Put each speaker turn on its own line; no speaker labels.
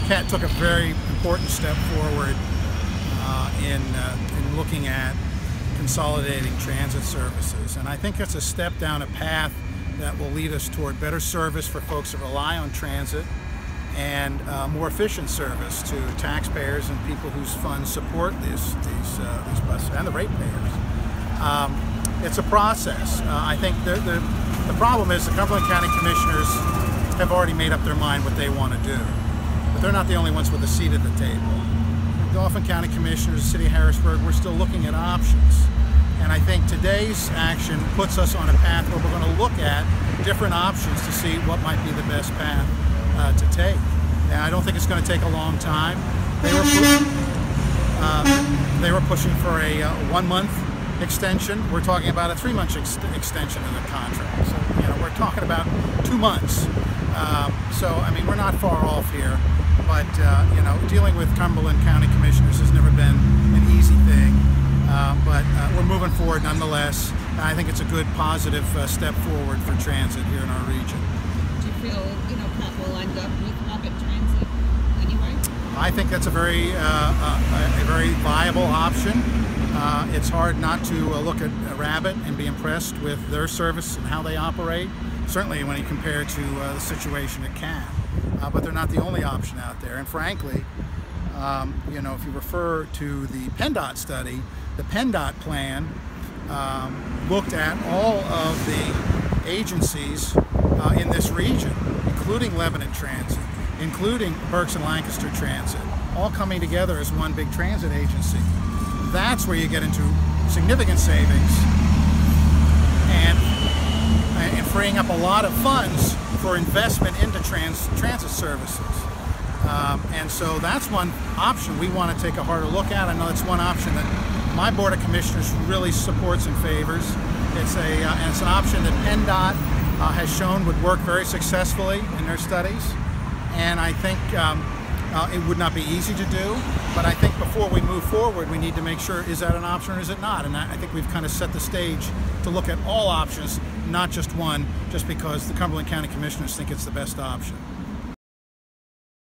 CAT took a very important step forward in looking at consolidating transit services, and I think it's a step down a path that will lead us toward better service for folks that rely on transit and more efficient service to taxpayers and people whose funds support these buses and the ratepayers. It's a process. I think the problem is the Cumberland County Commissioners have already made up their mind what they want to do, but they're not the only ones with a seat at the table. The Dauphin County Commissioners, the City of Harrisburg, we're still looking at options. And I think today's action puts us on a path where we're going to look at different options to see what might be the best path to take. And I don't think it's going to take a long time. They were pushing for a 1-month extension. We're talking about a 3-month extension of the contract. So, we're talking about 2 months. So, I mean, we're not far off here. But, dealing with Cumberland County Commissioners has never been an easy thing. But we're moving forward nonetheless. I think it's a good, positive step forward for transit here in our region.
Do you feel, CAT will end up with rapid transit anyway?
I think that's a very viable option. It's hard not to look at Rabbit and be impressed with their service and how they operate, certainly when you compare to the situation at CAT. But they're not the only option out there. And frankly, if you refer to the PennDOT study, the PennDOT plan looked at all of the agencies in this region, including Lebanon Transit, including Berks and Lancaster Transit, all coming together as one big transit agency. That's where you get into significant savings and freeing up a lot of funds for investment into transit services. And so that's one option we want to take a harder look at. I know it's one option that my Board of Commissioners really supports and favors. It's an option that PennDOT has shown would work very successfully in their studies. And I think it would not be easy to do, but I think before we move forward, we need to make sure, is that an option or is it not? And I think we've kind of set the stage to look at all options, not just one, just because the Cumberland County Commissioners think it's the best option.